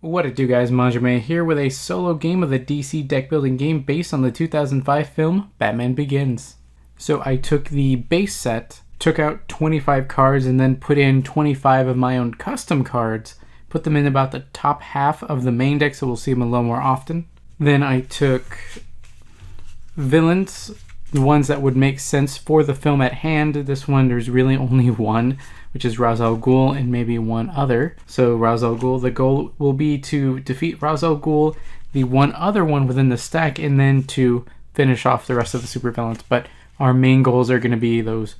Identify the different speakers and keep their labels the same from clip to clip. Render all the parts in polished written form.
Speaker 1: What it do, guys? Manjoume here with a solo game of the DC deck building game based on the 2005 film Batman Begins. So I took the base set, took out 25 cards, and then put in 25 of my own custom cards, put them in about the top half of the main deck so we'll see them a little more often. Then I took villains, the ones that would make sense for the film at hand. This one, there's really only one, which is Ra's al Ghul and maybe one other. So Ra's al Ghul, the goal will be to defeat Ra's al Ghul, the one other one within the stack, and then to finish off the rest of the supervillains. But our main goals are going to be those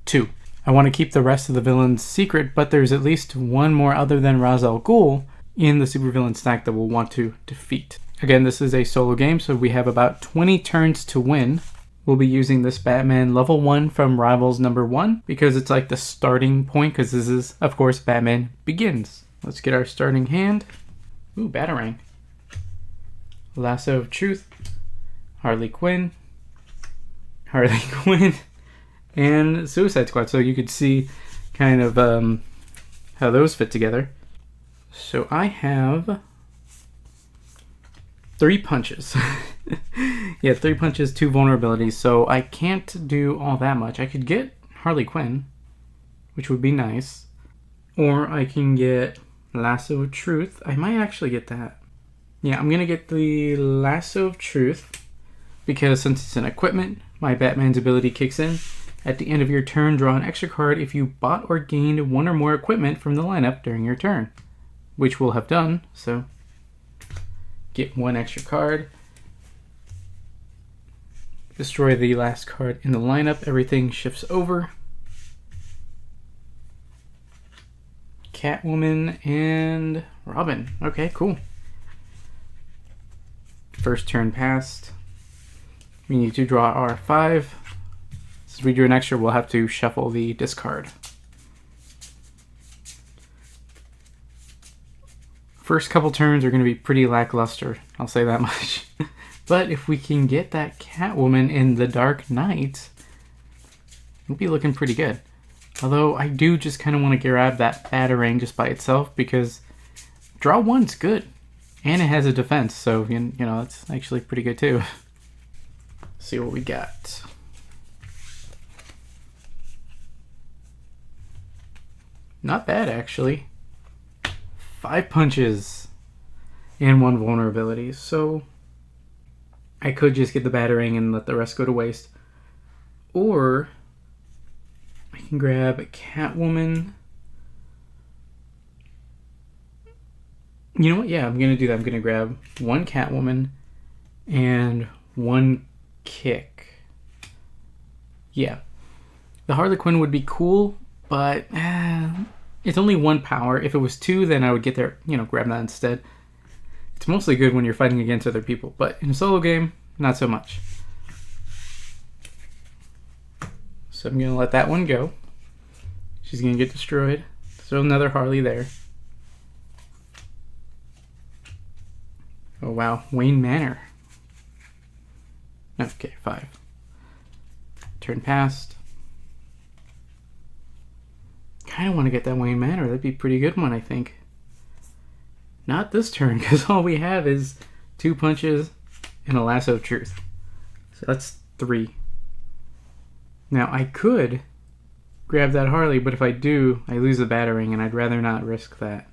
Speaker 1: two. I want to keep the rest of the villains secret, but there's at least one more other than Ra's al Ghul in the supervillain stack that we'll want to defeat. Again, this is a solo game, so we have about 20 turns to win. We'll be using this Batman level 1 from Rivals number 1 because it's like the starting point, because this is, of course, Batman Begins. Let's get our starting hand. Ooh, Batarang. Lasso of Truth. Harley Quinn, and Suicide Squad. So you could see kind of how those fit together. So I have 3 punches. Yeah, 3 punches, 2 vulnerabilities, so I can't do all that much. I could get Harley Quinn, which would be nice. Or I can get Lasso of Truth. I might actually get that. Yeah, I'm going to get the Lasso of Truth, because since it's an equipment, my Batman's ability kicks in. At the end of your turn, draw an extra card if you bought or gained one or more equipment from the lineup during your turn, which we'll have done, so get 1 extra card. Destroy the last card in the lineup. Everything shifts over. Catwoman and Robin. Okay, cool. First turn passed. We need to draw our 5. Since we drew an extra, we'll have to shuffle the discard. First couple turns are going to be pretty lackluster, I'll say that much. But if we can get that Catwoman in the Dark Knight, we'll be looking pretty good. Although I do just kind of want to grab that Batarang just by itself, because draw 1's good. And it has a defense, so you know that's actually pretty good too. See what we got. Not bad, actually. 5 punches and 1 vulnerability, so I could just get the Batarang and let the rest go to waste. Or I can grab Catwoman. You know what? Yeah, I'm going to do that. I'm going to grab 1 Catwoman and 1 Kick. Yeah. The Harley Quinn would be cool, but it's only 1 power. If it was 2, then I would get there, grab that instead. It's mostly good when you're fighting against other people, but in a solo game, not so much. So I'm going to let that one go. She's going to get destroyed. So another Harley there. Oh wow, Wayne Manor. Okay, 5. Turn passed. Kind of want to get that Wayne Manor. That'd be a pretty good one, I think. Not this turn, because all we have is 2 punches and a Lasso of Truth. So that's 3. Now, I could grab that Harley, but if I do, I lose the Batarang, and I'd rather not risk that.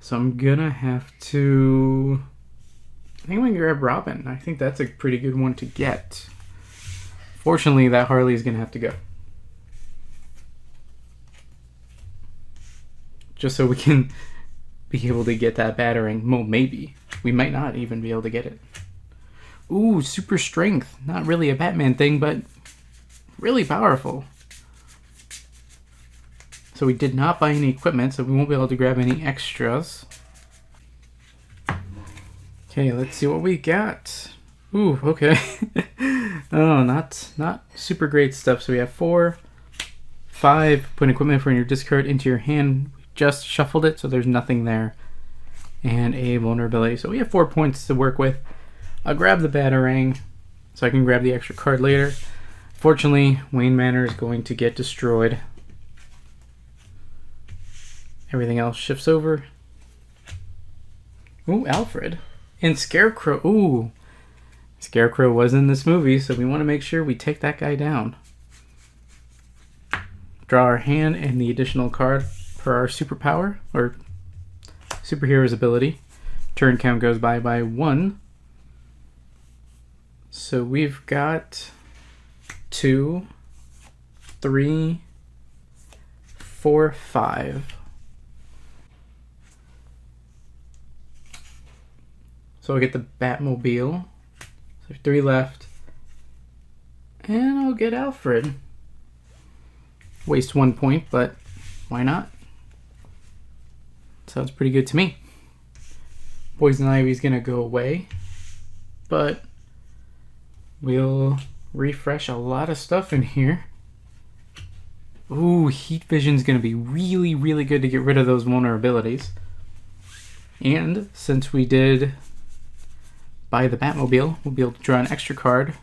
Speaker 1: So I'm gonna have to... I think I'm gonna grab Robin. I think that's a pretty good one to get. Fortunately, that Harley is gonna have to go. Just so we can be able to get that Batarang. Well, maybe. We might not even be able to get it. Ooh, super strength. Not really a Batman thing, but really powerful. So we did not buy any equipment, so we won't be able to grab any extras. Okay, let's see what we got. Ooh, okay. Oh, not super great stuff. So we have 4, 5. Put equipment from your discard into your hand. Just shuffled it, so there's nothing there. And a vulnerability. So we have 4 points to work with. I'll grab the Batarang so I can grab the extra card later. Fortunately, Wayne Manor is going to get destroyed. Everything else shifts over. Ooh, Alfred. And Scarecrow. Ooh. Scarecrow was in this movie, so we want to make sure we take that guy down. Draw our hand and the additional card per our superpower, or superhero's ability. Turn count goes by 1. So we've got 2, 3, 4, 5. So I'll get the Batmobile. So 3 left. And I'll get Alfred. Waste 1 point, but why not? Sounds pretty good to me. Poison Ivy's gonna go away, but we'll refresh a lot of stuff in here. Ooh, Heat Vision's gonna be really, really good to get rid of those vulnerabilities. And since we did buy the Batmobile, we'll be able to draw an extra card.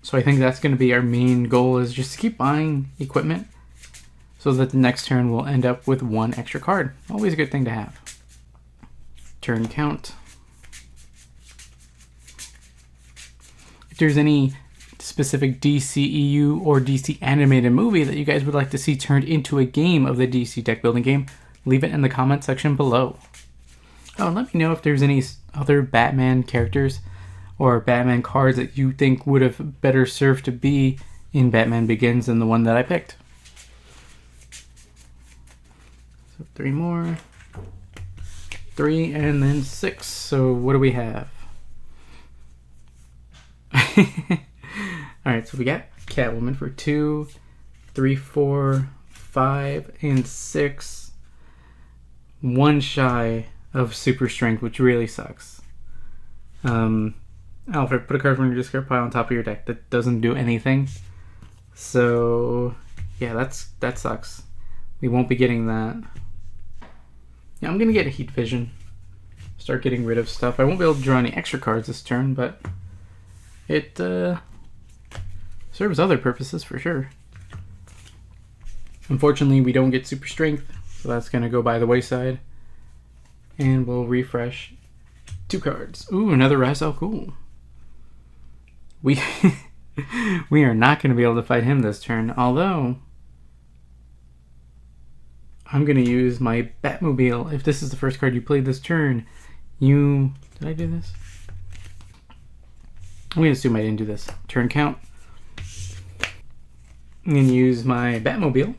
Speaker 1: So I think that's going to be our main goal, is just to keep buying equipment so that the next turn we'll end up with 1 extra card. Always a good thing to have. Turn count. If there's any specific DCEU or DC animated movie that you guys would like to see turned into a game of the DC deck building game, leave it in the comment section below. Oh, and let me know if there's any other Batman characters or Batman cards that you think would have better served to be in Batman Begins than the one that I picked. So 3 more. 3 and then 6. So what do we have? Alright, so we got Catwoman for 2, 3, 4, 5, and 6. 1 shy of super strength, which really sucks. Alfred, put a card from your discard pile on top of your deck. That doesn't do anything. So yeah, that sucks. We won't be getting that. Yeah, I'm gonna get a Heat Vision. Start getting rid of stuff. I won't be able to draw any extra cards this turn, but it serves other purposes for sure. Unfortunately, we don't get super strength, so that's gonna go by the wayside. And we'll refresh 2 cards. Ooh, another Ra's al Ghul. We are not going to be able to fight him this turn, although I'm going to use my Batmobile. If this is the first card you played this turn, did I do this? I'm going to assume I didn't do this. Turn count. I'm going to use my Batmobile.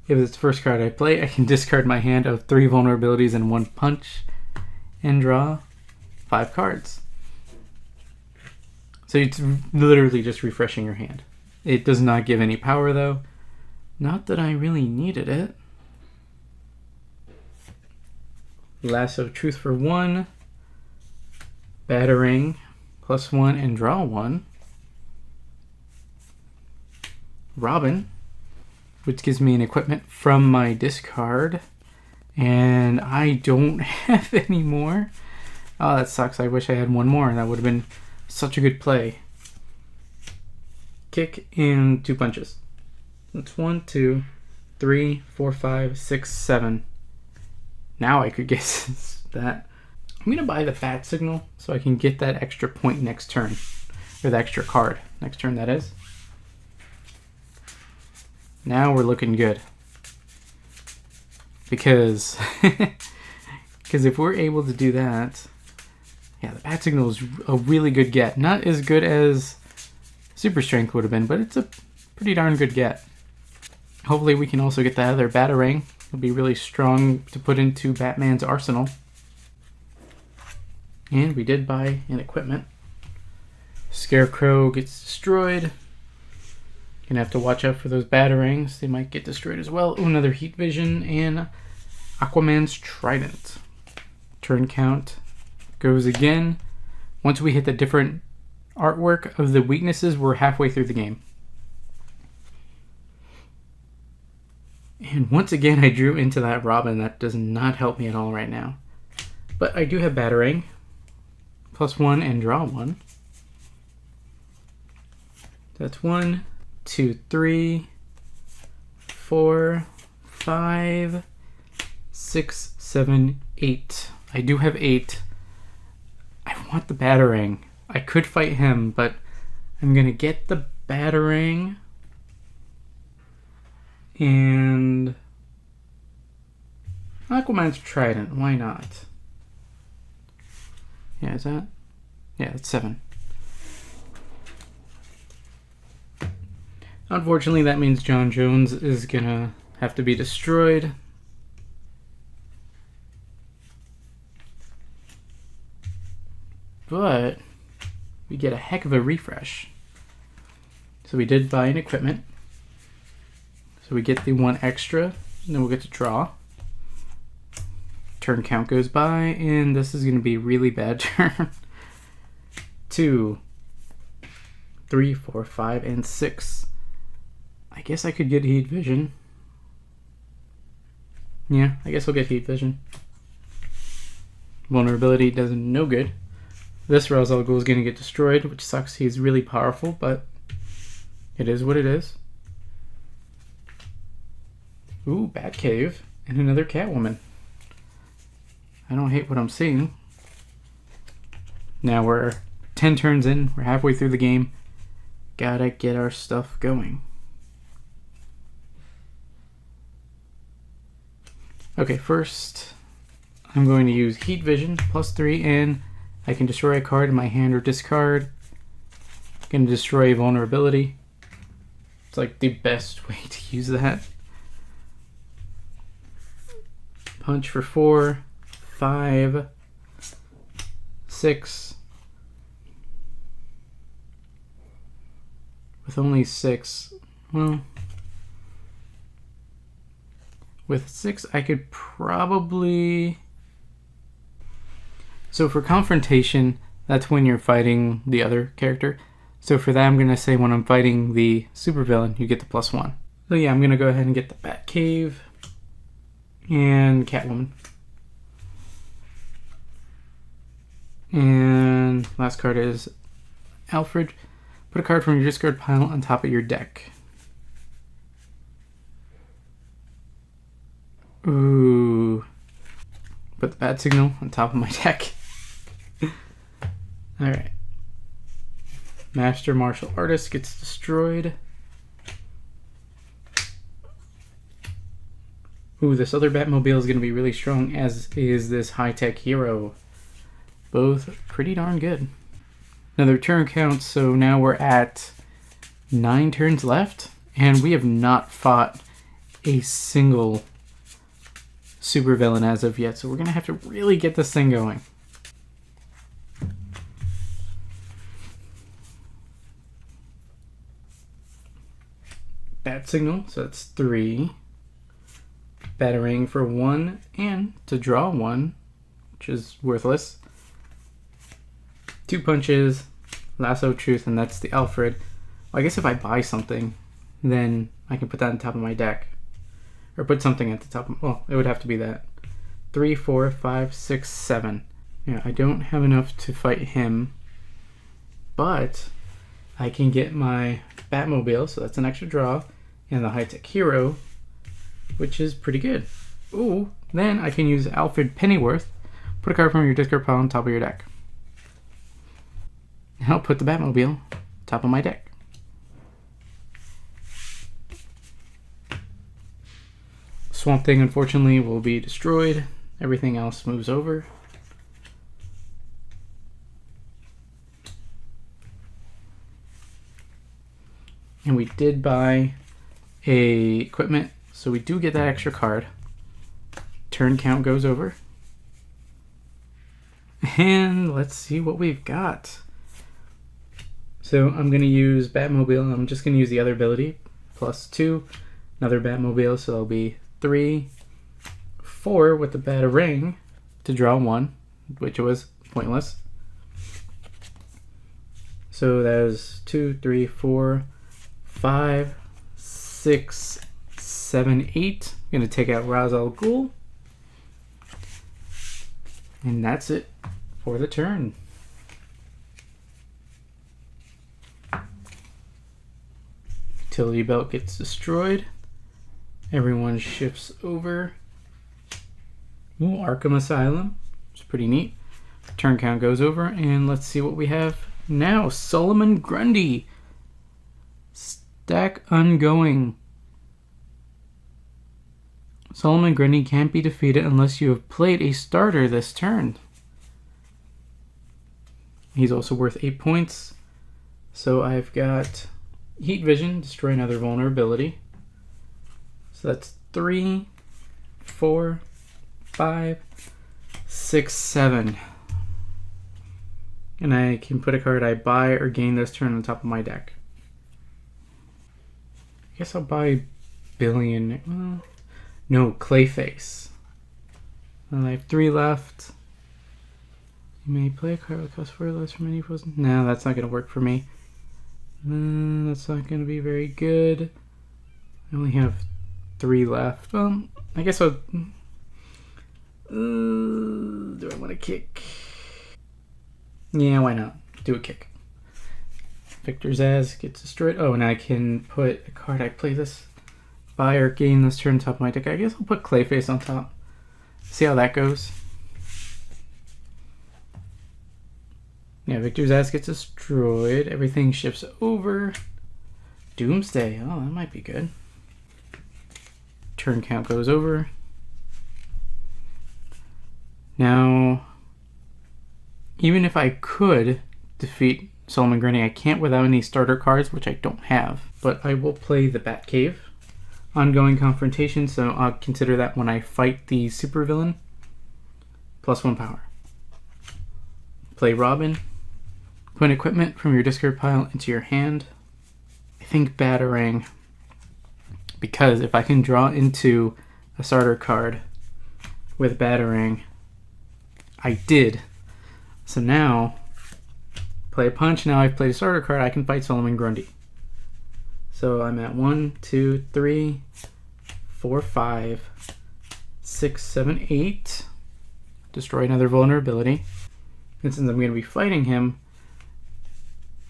Speaker 1: If it's the first card I play, I can discard my hand of 3 vulnerabilities and 1 punch and draw 5 cards. So it's literally just refreshing your hand. It does not give any power though. Not that I really needed it. Lasso Truth for 1. Batarang +1 and draw 1. Robin, which gives me an equipment from my discard. And I don't have any more. Oh, that sucks. I wish I had 1 more. That would have been such a good play. Kick and 2 punches. That's 1, 2, 3, 4, 5, 6, 7. Now I could guess that. I'm going to buy the Bat Signal so I can get that extra point next turn. Or the extra card. Next turn, that is. Now we're looking good. Because if we're able to do that, yeah, the Bat Signal is a really good get. Not as good as Super Strength would have been, but it's a pretty darn good get. Hopefully we can also get that other Batarang. It'll be really strong to put into Batman's arsenal. And we did buy an equipment. Scarecrow gets destroyed. Gonna have to watch out for those Batarangs. They might get destroyed as well. Ooh, another Heat Vision and Aquaman's Trident. Turn count goes again. Once we hit the different artwork of the weaknesses, we're halfway through the game. And once again, I drew into that Robin. That does not help me at all right now. But I do have Batarang. +1 and draw 1. That's 1, 2, 3, 4, 5, 6, 7, 8. I do have 8. I want the Batarang. I could fight him, but I'm gonna get the Batarang and Aquaman's Trident. Why not? Yeah, is that? Yeah, it's 7. Unfortunately, that means John Jones is gonna have to be destroyed. But we get a heck of a refresh. So we did buy an equipment. So we get the 1 extra, and then we'll get to draw. Turn count goes by, and this is going to be a really bad turn. 2, 3, 4, 5, and 6. I guess I could get heat vision. Yeah, I guess I'll get heat vision. Vulnerability does no good. This Ra's al Ghul is going to get destroyed, which sucks. He's really powerful, but it is what it is. Ooh, Batcave and another Catwoman. I don't hate what I'm seeing. Now we're 10 turns in. We're halfway through the game. Gotta get our stuff going. Okay, first I'm going to use Heat Vision +3, and I can destroy a card in my hand or discard. Gonna destroy a vulnerability. It's like the best way to use that. Punch for 4, 5, 6. With only 6, well, with 6 I could probably... So for confrontation, that's when you're fighting the other character. So for that, I'm going to say when I'm fighting the supervillain, you get the +1. So yeah, I'm going to go ahead and get the Batcave and Catwoman. And last card is Alfred. Put a card from your discard pile on top of your deck. Ooh. Put the bat signal on top of my deck. Alright. Master Martial Artist gets destroyed. Ooh, this other Batmobile is going to be really strong, as is this high-tech hero. Both pretty darn good. Another turn count, so now we're at 9 turns left, and we have not fought a single supervillain as of yet, so we're going to have to really get this thing going. Bat signal, so that's 3. Batarang for 1, and to draw 1, which is worthless. 2 punches, Lasso of Truth, and that's the Alfred. Well, I guess if I buy something, then I can put that on top of my deck. Or put something at the top of, well, it would have to be that. 3, 4, 5, 6, 7. Yeah, I don't have enough to fight him, but I can get my Batmobile, so that's an extra draw, and the high-tech hero, which is pretty good. Ooh, then I can use Alfred Pennyworth. Put a card from your discard pile on top of your deck. Now put the Batmobile top of my deck. Swamp Thing, unfortunately, will be destroyed. Everything else moves over. And we did buy a equipment, so we do get that extra card. Turn count goes over. And let's see what we've got. So I'm going to use Batmobile. I'm just going to use the other ability. +2. Another Batmobile, so it'll be 3, 4 with the Batarang to draw 1, which was pointless. So that was 2, 3, 4, 5, 6, 7, 8. I'm going to take out Ra's al Ghul. And that's it for the turn. Utility belt gets destroyed. Everyone shifts over. Ooh, Arkham Asylum. It's pretty neat. Turn count goes over, and let's see what we have now. Solomon Grundy. Stack ongoing. Solomon Grundy can't be defeated unless you have played a starter this turn. He's also worth 8 points. So I've got Heat Vision, destroy another vulnerability. So that's 3, 4, 5, 6, 7. And I can put a card I buy or gain this turn on top of my deck. I guess I'll buy Billion. Well, no, Clayface. I have 3 left. You may play a card that costs 4 less from any opposing. No, that's not going to work for me. That's not going to be very good. I only have 3 left. Well, I guess I'll... do I want to kick? Yeah, why not? Do a kick. Victor Zaz gets destroyed. Oh, and I can put a card I play this. Buy or gain this turn on top of my deck. I guess I'll put Clayface on top. See how that goes. Yeah, Victor's ass gets destroyed. Everything shifts over. Doomsday. Oh, that might be good. Turn count goes over. Now, even if I could defeat Solomon Grundy, I can't without any starter cards, which I don't have. But I will play the Batcave. Ongoing confrontation, so I'll consider that when I fight the supervillain. +1 power. Play Robin. Put equipment from your discard pile into your hand. I think Batarang, because if I can draw into a starter card with Batarang, I did. So now, play a punch. Now I've played a starter card. I can fight Solomon Grundy. So I'm at 1, 2, 3, 4, 5, 6, 7, 8. Destroy another vulnerability. And since I'm going to be fighting him,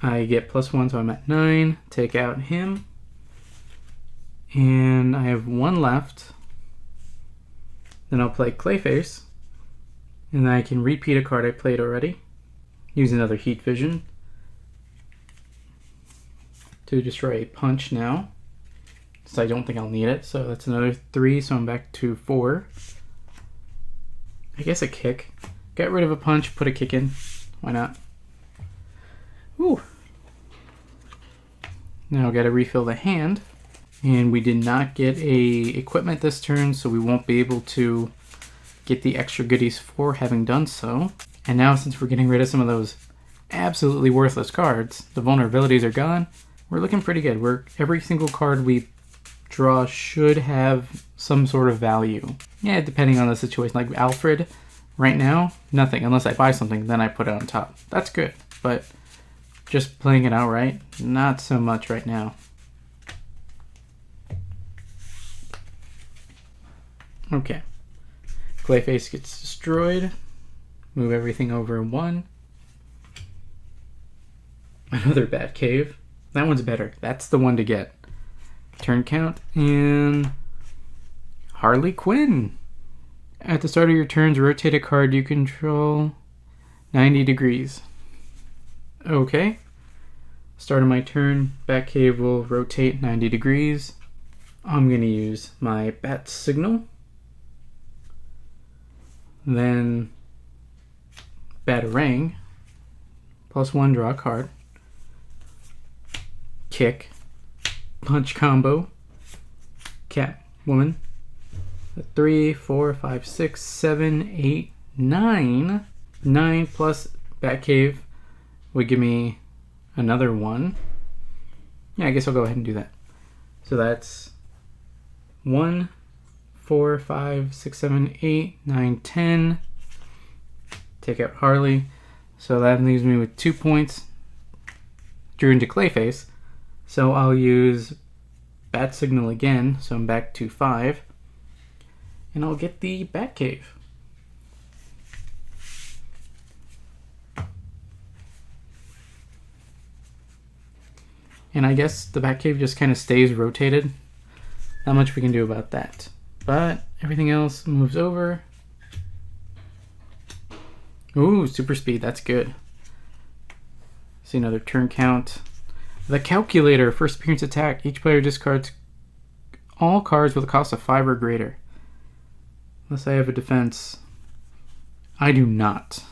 Speaker 1: I get +1, so I'm at 9. Take out him. And I have 1 left. Then I'll play Clayface. And then I can repeat a card I played already. Use another Heat Vision to destroy a punch now. So I don't think I'll need it. So that's another 3, so I'm back to 4. I guess a kick. Get rid of a punch, put a kick in. Why not? Ooh. Now I've got to refill the hand. And we did not get a equipment this turn, so we won't be able to get the extra goodies for having done so. And now since we're getting rid of some of those absolutely worthless cards, the vulnerabilities are gone, we're looking pretty good. Every single card we draw should have some sort of value. Yeah, depending on the situation. Like Alfred, right now, nothing. Unless I buy something, then I put it on top. That's good, but just playing it outright, not so much right now. Okay. Clayface gets destroyed. Move everything over 1. Another Batcave. That one's better. That's the one to get. Turn count and Harley Quinn. At the start of your turns, rotate a card you control 90 degrees. Okay. Start of my turn, Batcave will rotate 90 degrees. I'm going to use my Bat Signal. Then Batarang. +1, draw a card. Kick. Punch combo. Catwoman. 3, 4, 5, 6, 7, 8, 9. 9 plus Batcave would give me another 1. Yeah, I guess I'll go ahead and do that. So that's 1, 4, 5, 6, 7, 8, 9, 10. Take out Harley. So that leaves me with 2 points. Drew into Clayface. So I'll use Bat Signal again. So I'm back to 5. And I'll get the Batcave. And I guess the Batcave just kind of stays rotated. Not much we can do about that. But everything else moves over. Ooh, super speed. That's good. See another turn count. The calculator. First appearance attack. Each player discards all cards with a cost of 5 or greater. Unless I have a defense. I do not.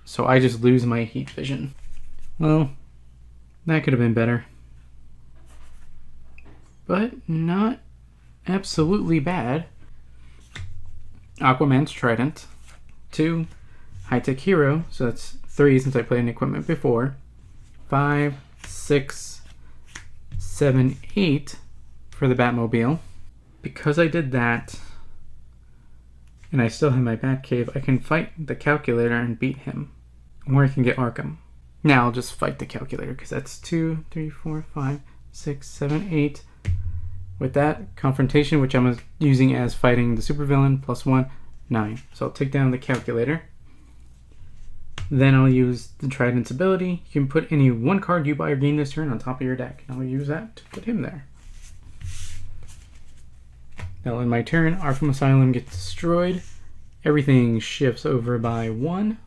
Speaker 1: So I just lose my heat vision. Well, that could have been better. But not absolutely bad. Aquaman's Trident. 2. High-Tech Hero. So that's 3 since I played an equipment before. 5, 6, 7, 8 for the Batmobile. Because I did that, and I still have my Batcave, I can fight the calculator and beat him. Or I can get Arkham. Now I'll just fight the calculator, because that's 2, 3, 4, 5, 6, 7, 8. With that confrontation, which I'm using as fighting the supervillain, +1, 9. So I'll take down the calculator. Then I'll use the Trident's ability. You can put any one card you buy or gain this turn on top of your deck. And I'll use that to put him there. Now in my turn, Arkham Asylum gets destroyed. Everything shifts over by 1.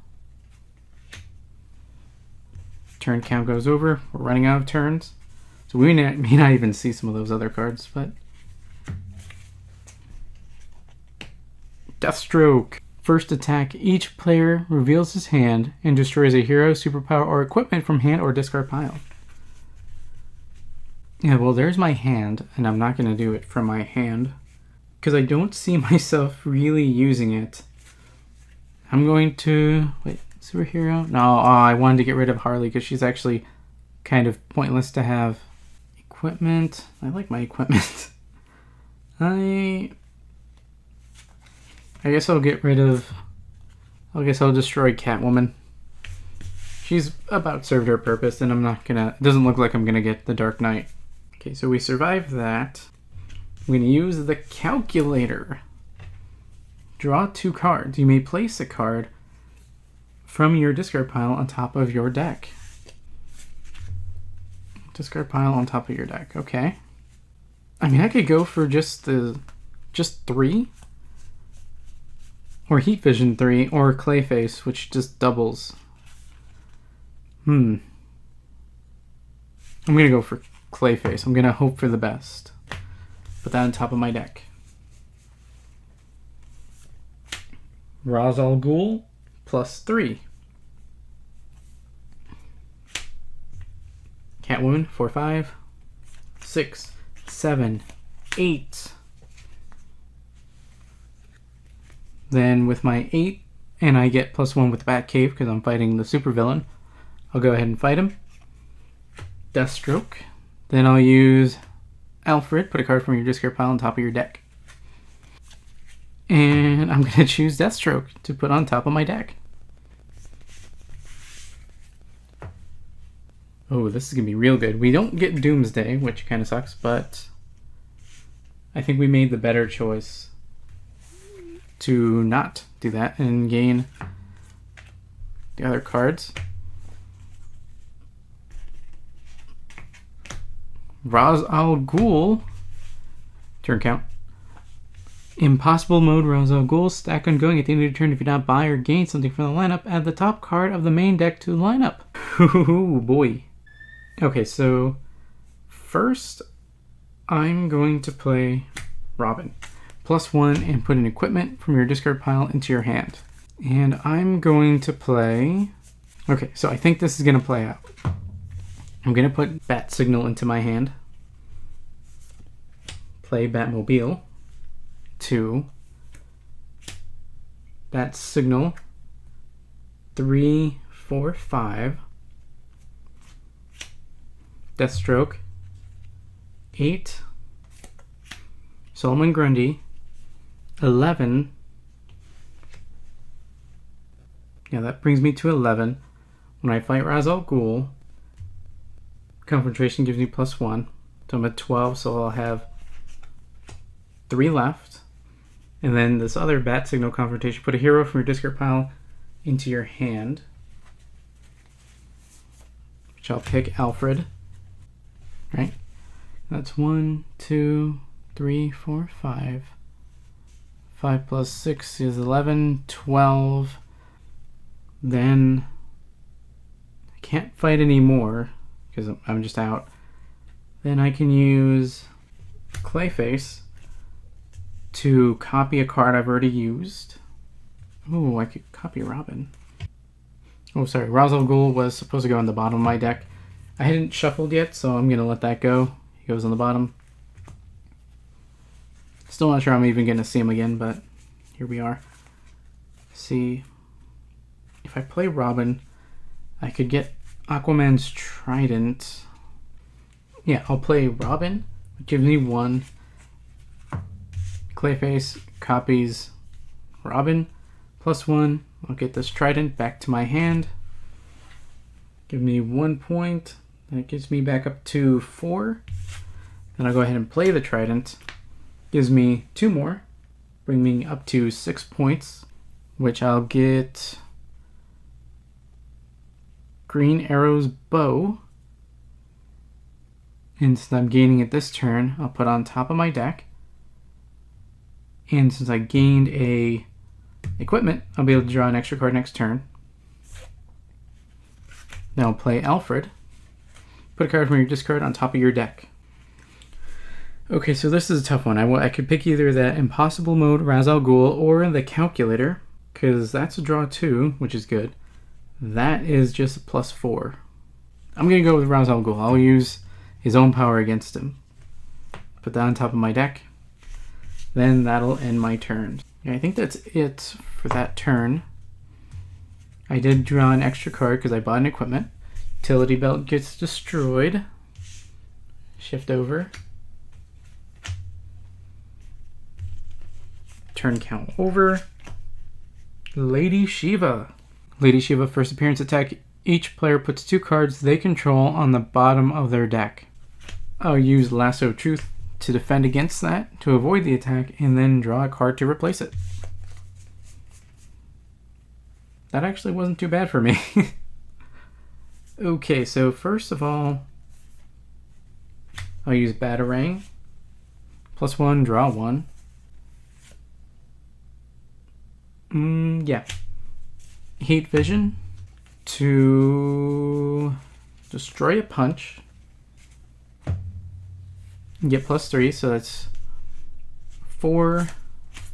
Speaker 1: Turn count goes over. We're running out of turns. So we may not even see some of those other cards, but... Deathstroke. First attack, each player reveals his hand and destroys a hero, superpower, or equipment from hand or discard pile. Yeah, well, there's my hand, and I'm not going to do it from my hand because I don't see myself really using it. I'm going to... Wait, superhero? No, I wanted to get rid of Harley because she's actually kind of pointless to have. Equipment. I like my equipment. I guess I'll get rid of... I guess I'll destroy Catwoman. She's about served her purpose, and I'm not gonna... It doesn't look like I'm gonna get the Dark Knight. Okay, so we survived that. I'm gonna use the calculator. Draw 2 cards. You may place a card from your discard pile on top of your deck. Discard pile on top of your deck. Okay. I mean, I could go for just 3. Or Heat Vision 3, or Clayface, which just doubles. I'm gonna go for Clayface. I'm gonna hope for the best. Put that on top of my deck. Ra's al Ghul, +3. Catwoman, 4, 5, 6, 7, 8. Then with my 8, and I get +1 with the Batcave because I'm fighting the supervillain, I'll go ahead and fight him. Deathstroke. Then I'll use Alfred, put a card from your discard pile on top of your deck. And I'm going to choose Deathstroke to put on top of my deck. Oh, this is going to be real good. We don't get Doomsday, which kind of sucks, but I think we made the better choice to not do that and gain the other cards. Ra's al Ghul. Turn count. Impossible mode, Ra's al Ghul. Stack ongoing at the end of your turn. If you not buy or gain something from the lineup, add the top card of the main deck to the lineup. Ooh, boy. Okay, so first I'm going to play Robin. +1 and put an equipment from your discard pile into your hand. And I'm going to play... Okay, so I think this is going to play out. I'm going to put Bat Signal into my hand. Play Batmobile. 2. Bat Signal. 3, 4, 5. Deathstroke. 8. Solomon Grundy. 11. Yeah, that brings me to 11. When I fight Ra's al Ghul, Confrontation gives me +1. So I'm at 12, so I'll have 3 left. And then this other Bat Signal Confrontation, put a hero from your discard pile into your hand. Which I'll pick Alfred. Right? That's 1, 2, 3, 4, 5. 5 + 6 is 11, 12. Then I can't fight anymore because I'm just out. Then I can use Clayface to copy a card I've already used. Ooh, I could copy Robin. Oh, sorry. Ra's al Ghul was supposed to go on the bottom of my deck. I hadn't shuffled yet, so I'm going to let that go. He goes on the bottom. Still not sure I'm even going to see him again, but here we are. See, if I play Robin, I could get Aquaman's Trident. Yeah, I'll play Robin. It gives me 1. Clayface copies Robin. +1. I'll get this Trident back to my hand. Give me 1 point. That gets me back up to 4. Then I'll go ahead and play the Trident. Gives me 2 more. Bring me up to 6 points. Which I'll get Green Arrow's Bow. And since I'm gaining it this turn, I'll put on top of my deck. And since I gained a equipment, I'll be able to draw an extra card next turn. Then I'll play Alfred. Put a card from your discard on top of your deck. Okay, so this is a tough one. I could pick either the Impossible Mode Ra's al Ghul or the Calculator, because that's a draw 2, which is good. That is just a +4. I'm going to go with Ra's al Ghul. I'll use his own power against him. Put that on top of my deck. Then that'll end my turn. Yeah, I think that's it for that turn. I did draw an extra card because I bought an equipment. Utility belt gets destroyed. Shift over. Turn count over. Lady Shiva. Lady Shiva, first appearance attack. Each player puts 2 cards they control on the bottom of their deck. I'll use Lasso of Truth to defend against that, to avoid the attack, and then draw a card to replace it. That actually wasn't too bad for me. Okay, so first of all, I'll use Batarang. +1, draw 1. Yeah. Heat Vision to destroy a punch. Get +3, so that's 4,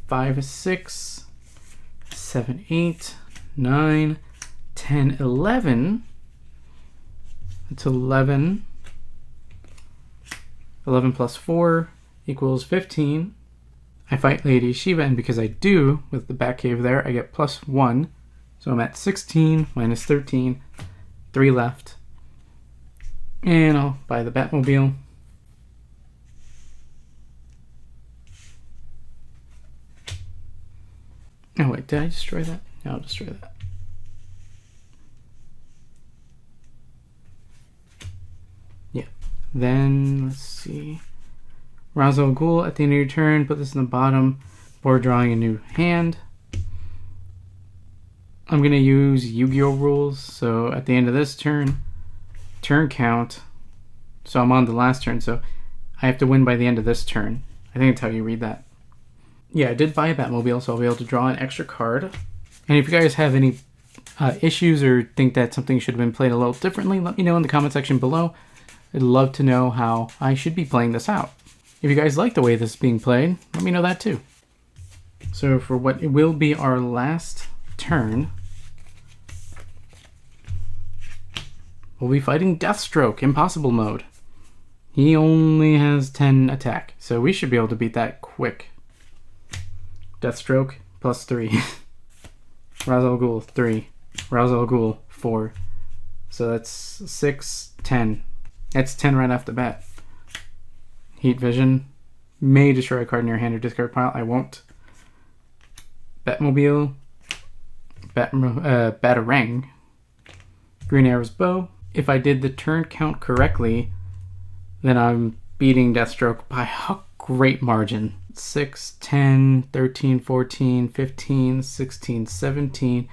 Speaker 1: 5, 6, 7, 8, 9, 10, 11. That's 11. 11 +4 equals 15. I fight Lady Shiva, and because I do, with the Batcave there, I get +1. So I'm at 16 minus 13. 3 left. And I'll buy the Batmobile. Oh wait, did I destroy that? No, I'll destroy that. Yeah. Then, let's see. Ra's al Ghul, at the end of your turn, put this in the bottom for drawing a new hand. I'm going to use Yu-Gi-Oh! Rules, so at the end of this turn, turn count. So I'm on the last turn, so I have to win by the end of this turn. I think that's how you read that. Yeah, I did buy a Batmobile, so I'll be able to draw an extra card. And if you guys have any issues or think that something should have been played a little differently, let me know in the comment section below. I'd love to know how I should be playing this out. If you guys like the way this is being played, let me know that too. So for what will be our last turn, we'll be fighting Deathstroke, Impossible Mode. He only has 10 attack, so we should be able to beat that quick. Deathstroke, +3. Ra's al Ghul, 3. Ra's al Ghul, 4. So that's 6, 10. That's 10 right off the bat. Heat Vision. May destroy a card in your hand or discard pile. I won't. Batmobile. Batarang. Green Arrow's Bow. If I did the turn count correctly, then I'm beating Deathstroke by a great margin. 6, 10, 13, 14, 15, 16, 17,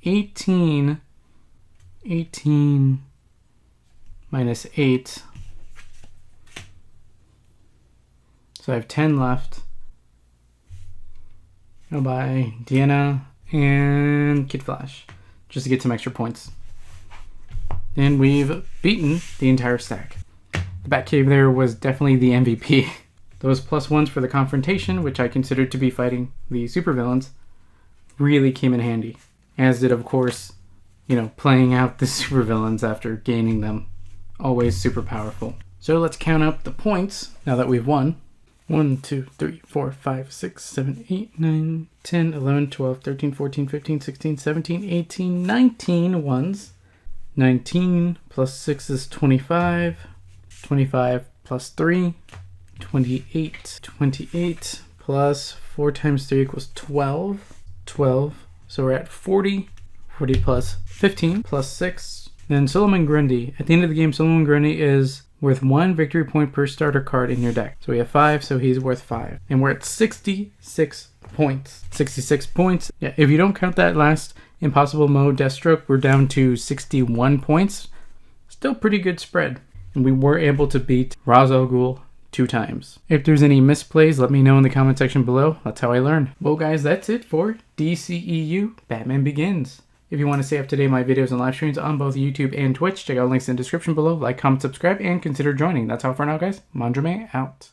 Speaker 1: 18, 18 minus 8. So I have 10 left. I'll buy Deanna and Kid Flash. just to get some extra points. And we've beaten the entire stack. The Batcave there was definitely the MVP. Those +1s for the confrontation, which I considered to be fighting the supervillains, really came in handy. As did, of course, playing out the supervillains after gaining them. Always super powerful. So let's count up the points now that we've won. 1, 2, 3, 4, 5, 6, 7, 8, 9, 10, 11, 12, 13, 14, 15, 16, 17, 18, 19 ones. 19 plus 6 is 25. 25 plus 3, 28. 28 plus 4 times 3 equals 12. 12. So we're at 40. 40 plus 15 plus 6. Then Solomon Grundy. At the end of the game, Solomon Grundy is worth 1 victory point per starter card in your deck. So we have 5, so he's worth 5. And we're at 66 points. 66 points. Yeah, if you don't count that last Impossible Mode Deathstroke, we're down to 61 points. Still pretty good spread. And we were able to beat Ra's al Ghul 2 times. If there's any misplays, let me know in the comment section below. That's how I learn. Well guys, that's it for DCEU Batman Begins. If you want to stay up to date with my videos and live streams on both YouTube and Twitch, check out links in the description below. Like, comment, subscribe, and consider joining. That's all for now, guys. Manjoume out.